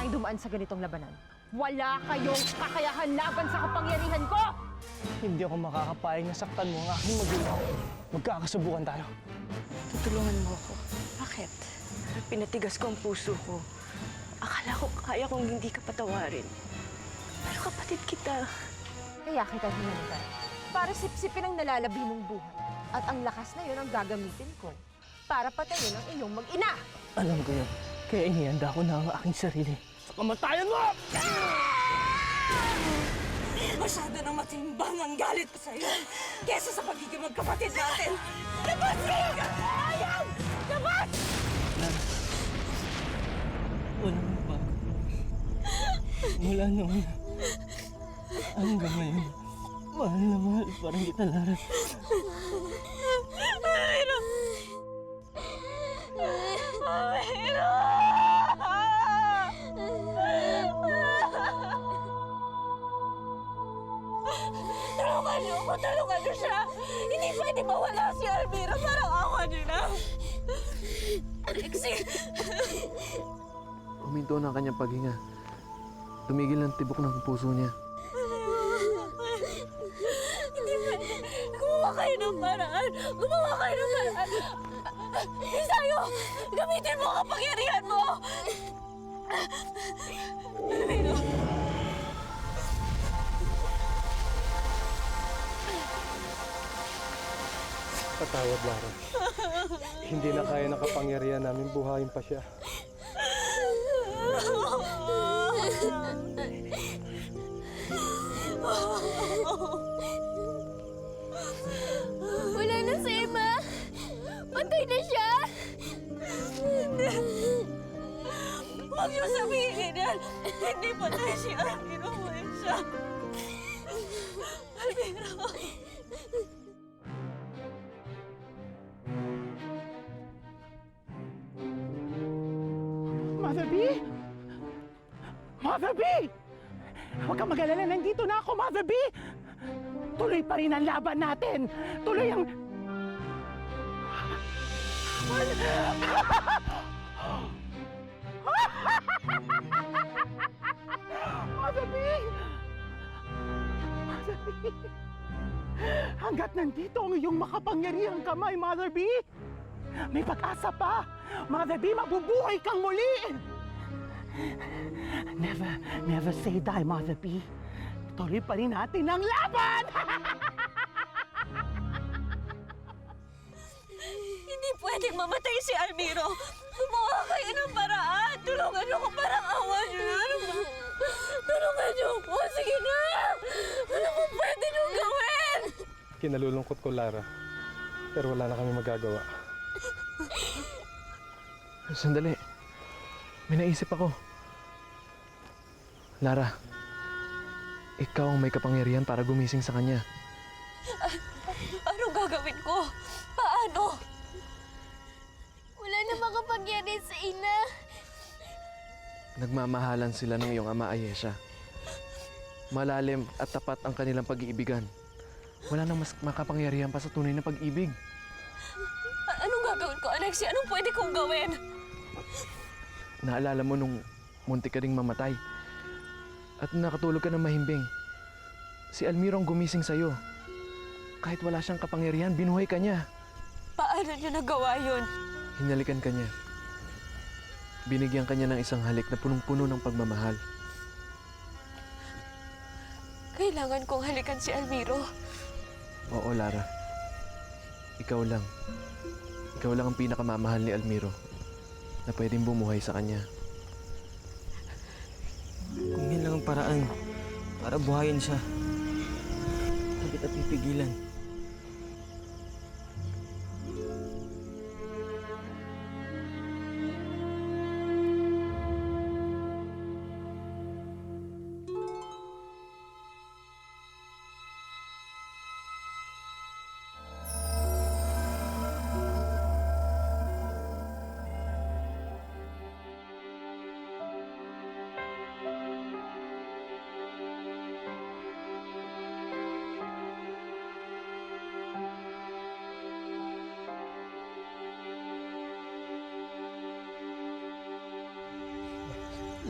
tayong dumaan sa ganitong labanan. Wala kayong kakayahan laban sa kapangyarihan ko! Hindi ako makakapayag na saktan mo ang aking magulang. Magkakasubukan tayo. Tutulungan mo ako. Bakit? Pinatigas ko ang puso ko. Akala ko kaya kong hindi ka patawarin. Pero kapatid kita. Kaya kita hinantay. Para sipsipin ang nalalabi mong buhay. At ang lakas na yun ang gagamitin ko para patayin ang iyong mag-ina! Alam ko yun. Kaya inihanda ko na ang aking sarili sa kamatayan mo! Masyado nang matimbang ang galit ko sa'yo kesa sa pagiging magkapatid natin. Labas kayo! Ayaw! Labas! Walang bago. Mula noon hanggang ngayon, mahal na mahal pa rin kita, Lara. Amiro! Amiro! Tulungan niyo ako! Tulungan niyo siya! Hindi pwede mawala si Almira! Parang awa niyo na! Alexi! Huminto na ang kanyang paghinga. Tumigil ang tibok ng puso niya. Hindi pwede! Gumawa kayo ng paraan! Gumawa kayo ng paraan! Isayo! Gamitin mo ang kapangyarihan mo! Almira! Patawad, Lara. Hindi na kaya ng kapangyarihan namin buhayin pa siya. Wala na si Emma! Patay na siya! Huwag niyo sabihin yan! Hindi patay si Almira! Buhay siya! Almira! Mother B! Mother B! Huwag kang mag-alala, nandito na ako, Mother B! Tuloy pa rin ang laban natin! Tuloy ang... Mother B! Mother B! Hanggat nandito ang iyong makapangyarihang kamay, Mother B! May pag-asa pa! Mother B, mabubuhay kang muli! Never say die, Mother B. Tuloy pa rin natin ang laban! Hindi pwedeng mamatay si Almiro! Gumawa kayo ng paraan! Tulungan niyo ko, parang awa niyo na! Ano ba? Tulungan niyo ko! Sige na! Ano po pwede niyo gawin? Kinalulungkot ko, Lara. Pero wala na kami magagawa. Sandali. May naisip ako. Lara, ikaw ang may kapangyarihan para gumising sa kanya. Anong gagawin ko? Paano? Wala na makapangyari sa ina! Nagmamahalan sila ng iyong ama, Ayesha. Malalim at tapat ang kanilang pag-iibigan. Wala nang mas makapangyarihan pa sa tunay na pag-ibig. Anong gagawin ko, Alexi? Anong pwede kong gawin? Naalala mo nung muntik ka ring mamatay at nakatulog ka ng mahimbing. Si Almiro ang gumising sa'yo. Kahit wala siyang kapangyarihan, binuhay ka niya. Paano niyo nagawa yun? Hinalikan ka niya. Binigyan ka niya ng isang halik na punong-puno ng pagmamahal. Kailangan kong halikan si Almiro. Oo, Lara. Ikaw lang. Ikaw lang ang pinakamamahal ni Almiro na pwedeng bumuhay sa kanya. Kung yan lang ang paraan para buhayin siya, hindi kita pipigilan.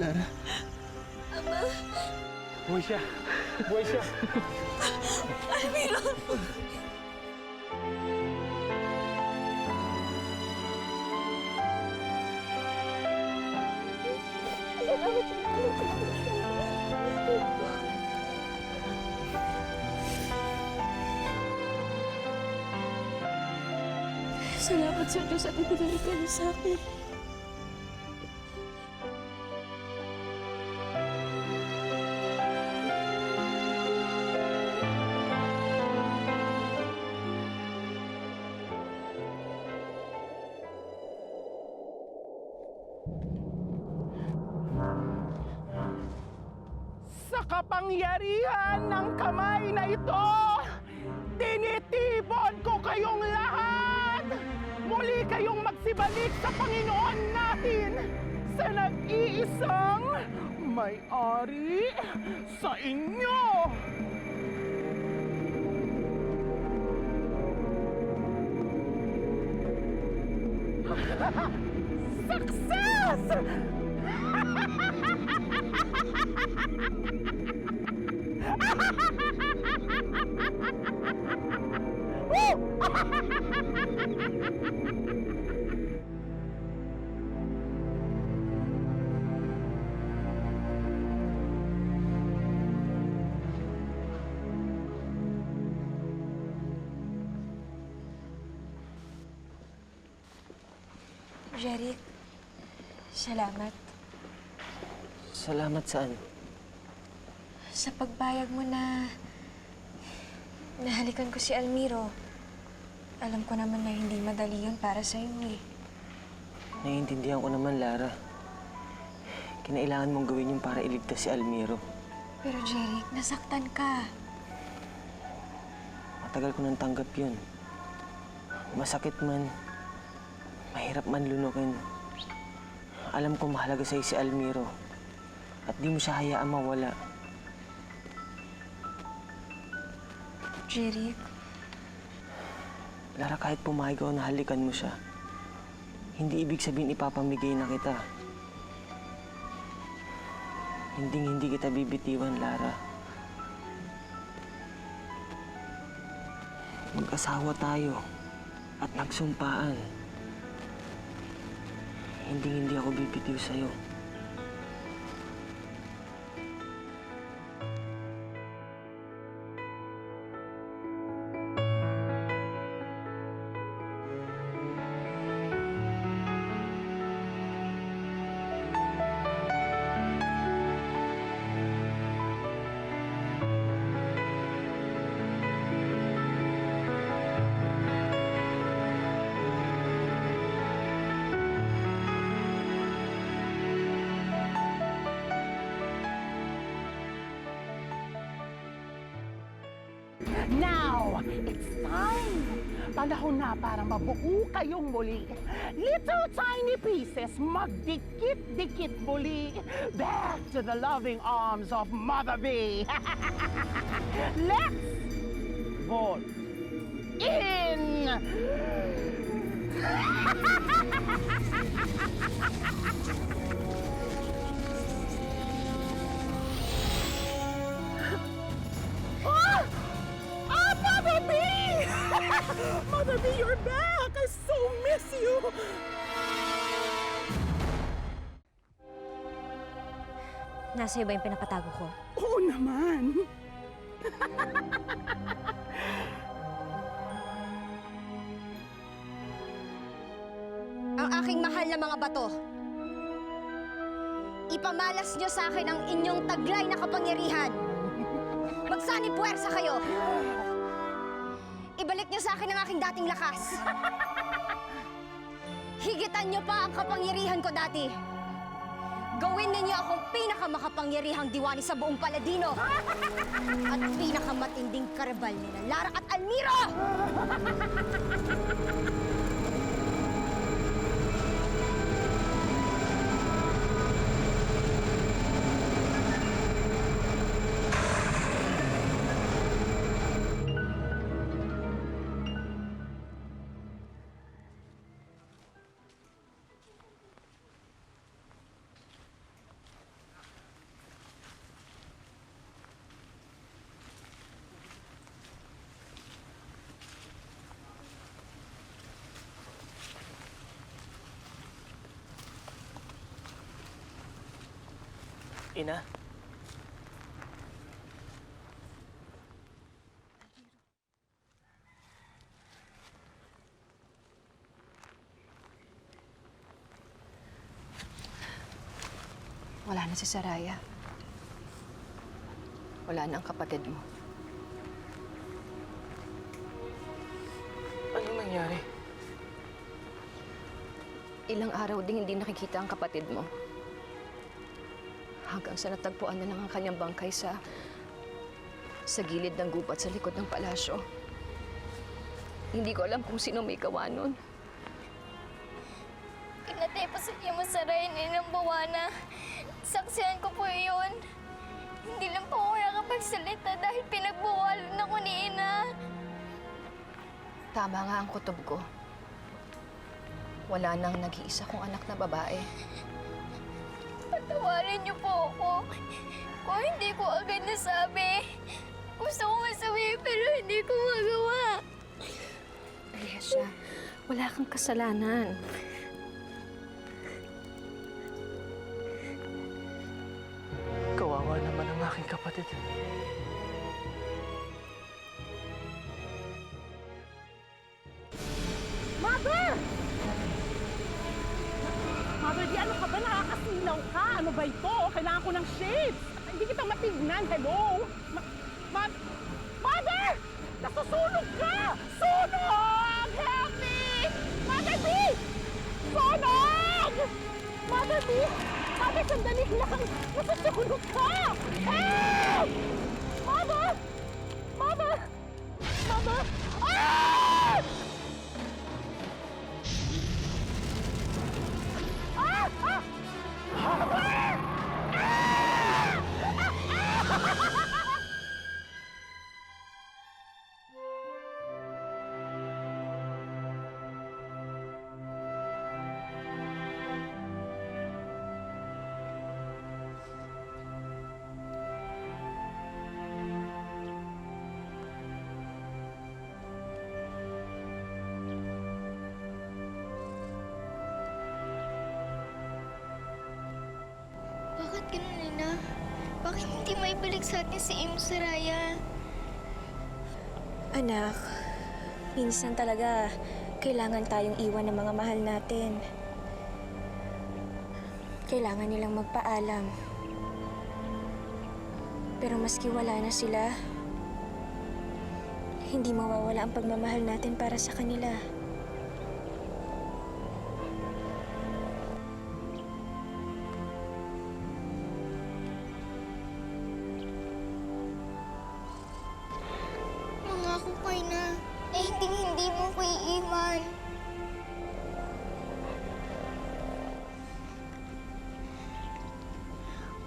Lara. Buhay siya! Buhay siya! Salamat sa Diyos at ibinalik ka niyo sa akin. Sa kapangyarihan ng kamay na ito, tinitibon ko kayong lahat! Muli kayong magsibalik sa Panginoon natin sa nag-iisang may-ari sa inyo! Success! Jeric, salamat Salamat saan? sa pagbayag mo na nahalikan ko si Almiro. Alam ko naman na hindi madali yun para sa'yo eh. Naiintindihan ko naman, Lara. Kinailangan mong gawin yung para iligtas si Almiro. Pero Jeric, nasaktan ka. Matagal ko nang tanggap yun. Masakit man, mahirap man lunukin. Alam ko mahalaga sa'yo si Almiro. At di mo siya hayaan mawala. Jeric, Lara, kahit pumayag ako na halikan mo siya, hindi ibig sabihin ipapamigay na kita. Hindi kita bibitiwan, Lara. Mag-asawa tayo at nagsumpaan. Hindi ako bibitiw sa'yo. Now, it's time! Panahon na para mabuo kayong muli. Little tiny pieces, magdikit-dikit muli. Back to the loving arms of Mother B. Let's vote in! Mother B! Mother B, you're back! I so miss you! nasa iyo ba yung pinapatago ko? Oo naman! Ang aking mahal na mga bato, ipamalas niyo sa akin ang inyong taglay na kapangyarihan. Magsanib puwersa kayo. Ibalik niyo sa akin ang aking dating lakas. Higitan niyo pa ang kapangyarihan ko dati. Gawin ninyo akong pinakamakapangyarihang diwani sa buong Paladino. At pinakamatinding karabal nila Lara at Almiro! Ina? Wala na si Saraya. Wala na ang kapatid mo. Anong nangyari? Ilang araw ding hindi nakikita ang kapatid mo. Hanggang sa natagpuan na lang ang kanyang bangkay sa gilid ng gubat sa likod ng palasyo. Hindi ko alam kung sino may gawa nun. Pinatay po sa iyo Saray ni ng Bawana. Saksihan ko po yun. Hindi lang po ako nakapagsalita dahil pinagbuwalan ako ni Ina. Tama nga ang kutob ko. Wala nang nag-iisa kong anak na babae. Patawarin niyo po ako. Kung hindi ko agad nasabi. Gusto ko masabi pero hindi ko magawa. Alicia, wala kang kasalanan. Kawawa naman ang aking kapatid. Mother! Mother, di ano ka ba? Nakakasilaw ka. Ano ba ito? Kailangan ko ng shades. Hindi kita matignan. Hello? Mother! Nasusunog ka! Sunog! Help me! Mother B! Sunog! Mother B! Mother, sandali lang! Nasusunog ka! Help! Mother! Mother! Mother! Ah! Ah! Ah! Bakit ganun, Ina? Bakit hindi maibalik sa atin si Imo Saraya? Anak, minsan talaga kailangan tayong iwan ng mga mahal natin. Kailangan nilang magpaalam. Pero maski wala na sila, hindi mawawala ang pagmamahal natin para sa kanila. Mangako ko, Ina. Hindi mo ko iiwan.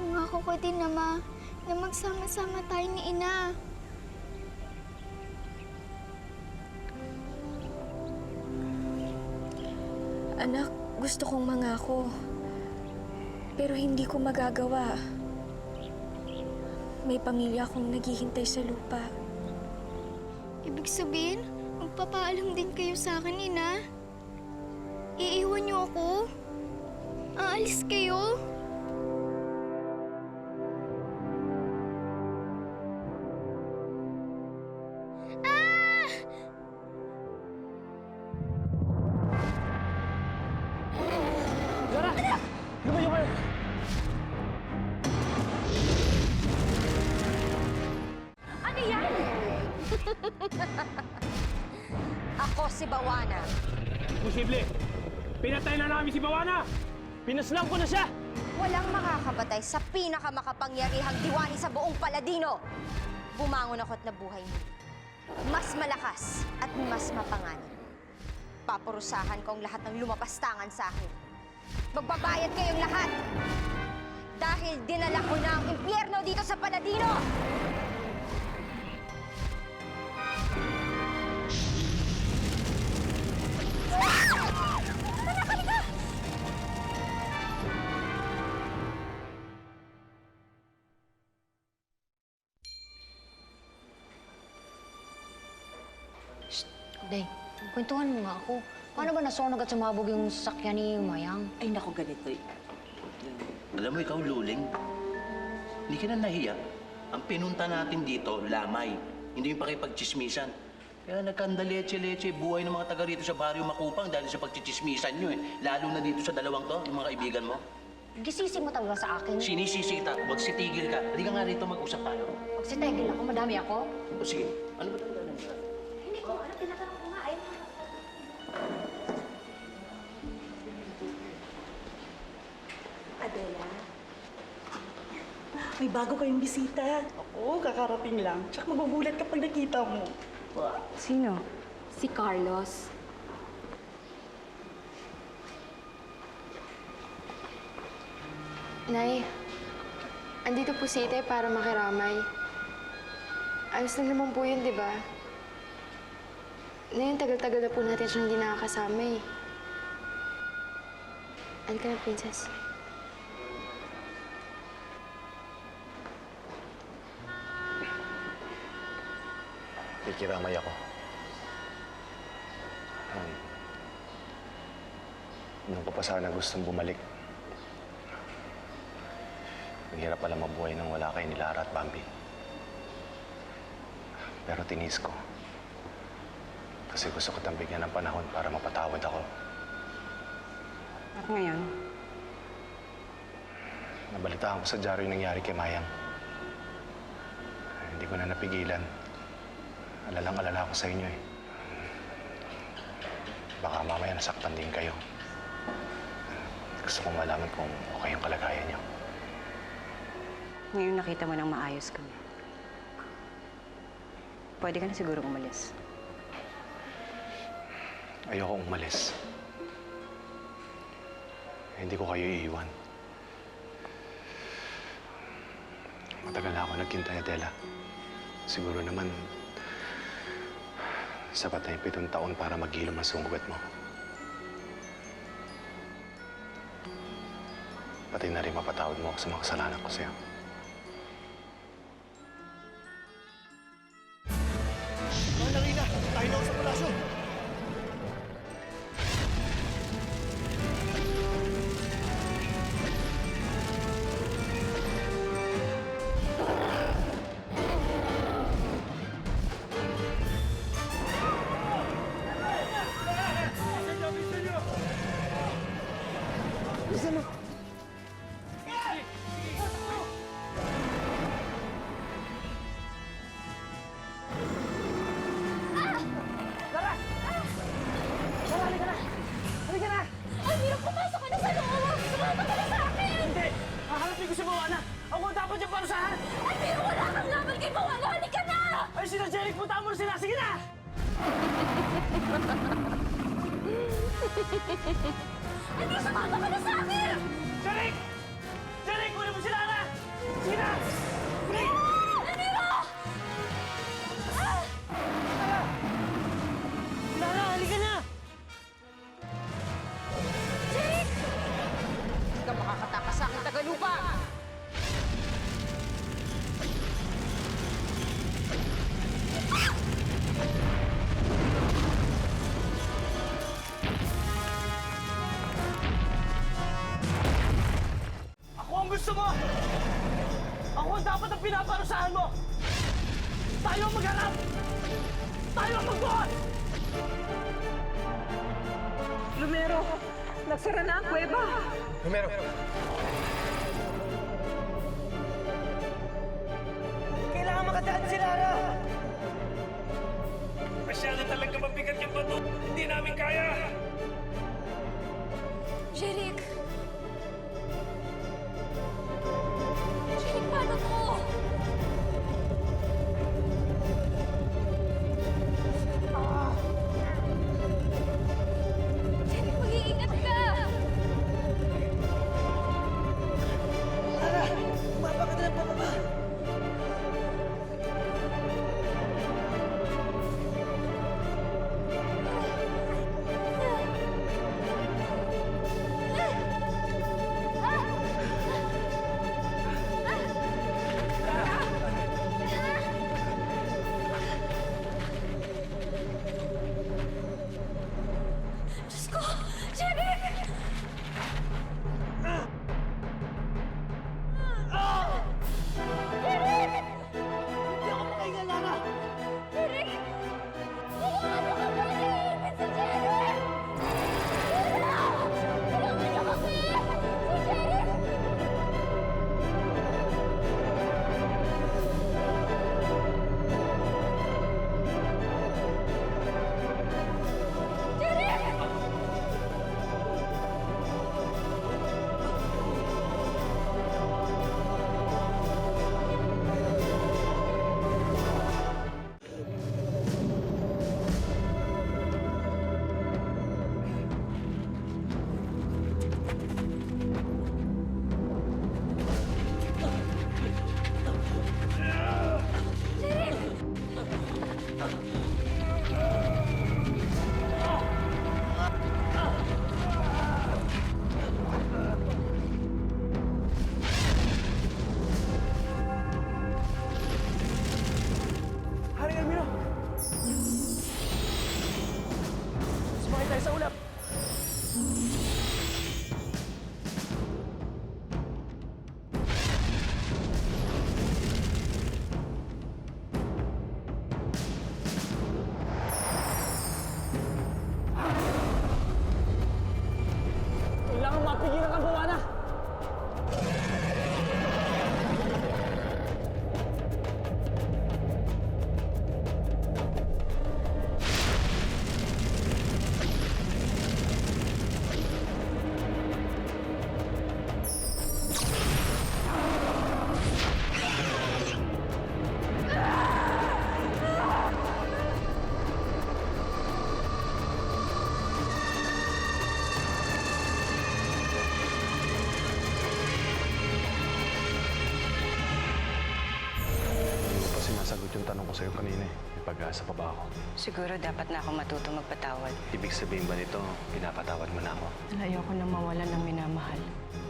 Mangako ko din, Ama, na magsama-sama tayo ni Ina. Anak, gusto kong mangako. Pero hindi ko magagawa. May pamilya akong naghihintay sa lupa. Ibig sabihin, magpapaalam din kayo sa akin, Ina? Iiwan niyo ako? Aalis kayo? Lumayo kayo! Ano yan? Ako si Bawana. Posible! Pinatay na namin si Bawana! Pinaslang ko na siya! Walang makakabatay sa pinakamakapangyarihang diwani sa buong Paladino. Bumangon ako't nabuhay muli. Mas malakas at mas mapanganib. Papurusahan ko ang lahat ng lumapastangan sa akin. Magbabayad kayong lahat! Dahil dinala ko na ang impyerno dito sa Paladino! Day, kwentuhan mo nga ako. Paano ba nasunog at sumabog yung sasakyan ni Mayang? Ay, naku, ganito. Alam mo, ikaw, luling. Hindi ka na nahiya. Ang pinunta natin dito, lamay. Hindi yung pakipagchismisan. Kaya nagkandaleche-leche buhay ng mga taga rito sa baryo Makupang dahil sa pagchichismisan nyo eh. Lalo na dito sa dalawang to, yung mga kaibigan mo. Gisisi mo talaga sa akin. Sinisisi kita, huwag sitigil ka. Halika nga rito, mag-usap tayo. Pag sitegil ako, madami ako. O sige, ano ba talaga nangyari? Hindi ko, ano tinatanong ko nga, ayun. Adela, may bago kayong bisita. Oo, kakarating lang. Tsaka magugulat kapag nakita mo. Sino? Si Carlos. Nay, andito po si Ite para makiramay. Ayos lang naman po yun, di ba? Ngayon, tagal-tagal na po natin siyang hindi nakakasama eh. Ano ka na, princess? Kikiramay ako. Nung ko pa sana gustong bumalik. Mahirap pala mabuhay nang wala kayo ni Lara at Bambi. Pero tinis ko. Kasi gusto ko tang bigyan ng panahon para mapatawad ako. At ngayon? Nabalitaan ko sa dyaryo yung nangyari kay Mayang. Hindi ko na napigilan. Alalang-alala ako sa inyo eh. Baka mamaya nasaktan din kayo. Gusto kong malaman kung okay yung kalagayan niyo. Ngayon nakita mo nang maayos kami. Pwede ka na siguro umalis. Ayoko umalis. Hindi ko kayo iiwan. Matagal na ako naghintay, Adela. Siguro naman, sapat na yung 7 taon para maghilom ang sunggugat mo. Pati na rin mapatawad mo ako sa mga kasalanan ko sa'yo. Narina, tayo na sa palasyo. Almiro, pumasok ka na sa loob! Sumama ka na sa akin! Hindi! Hahanapin ko si Bawana! Ako ang dapat niyang parusahan! Almiro, wala kang laban kay Bawana! Halika na! Ay, sila Jeric, puntaan mo na sila! Sige na! Almiro, sumama ka na sa akin! Jeric! Jeric, kunin mo si Lara! Sige na! Kunin! Almiro! Lara, halika na! Hindi ka makakatakas sa akin, Tagalupa! Ako ang gusto mo! Ako ang dapat ang pinaparusahan mo! Tayo ang magharap! Tayo ang magbuhat! Lumero, nagsara na ang kuweba. Numero! Kailangan makadaan si Lara! Masyado talaga mabigat yung bato! Hindi namin kaya! Jeric! Jeric, paano to? Jeric, mag-iingat ka! Lara! Bumaba ka na lang pababa! tanong ko sa'yo kanina eh. May pag-asa pa ba ako? Siguro dapat na ako matutong magpatawad. Ibig sabihin ba nito, pinapatawad mo na ako? Ayoko na mawalan ng minamahal.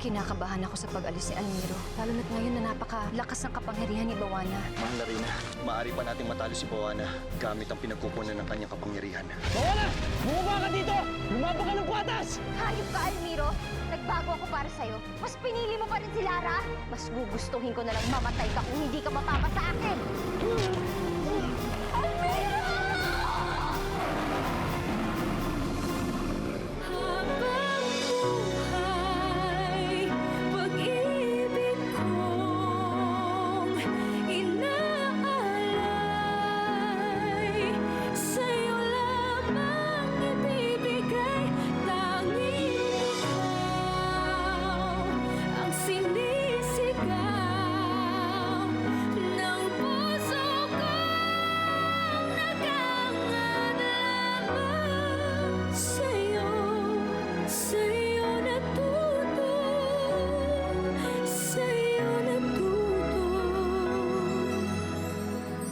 Kinakabahan ako sa pag-alis ni Almiro. Lalo na't ngayon na napakalakas ng kapangyarihan ni Bawana. Mahal na Reyna, maaari pa natin matalo si Bawana gamit ang pinagkukunan ng kanyang kapangyarihan. Bawana! Bumaba ka dito! Lumabas ka ng kwatas! Hayop ka, Almiro! Nagbago ako para sa'yo. Mas pinili mo pa rin si Lara. Mas gugustuhin ko na lang mamatay ka kung hindi ka mapapa sa akin.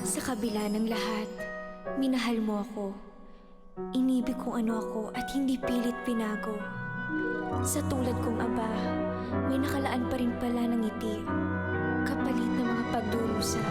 Sa kabila ng lahat, minahal mo ako. Inibig kung ano ako at hindi pilit pinago. Sa tulad kong aba, may nakalaan pa rin pala ng ngiti, kapalit ng mga pagdurusa.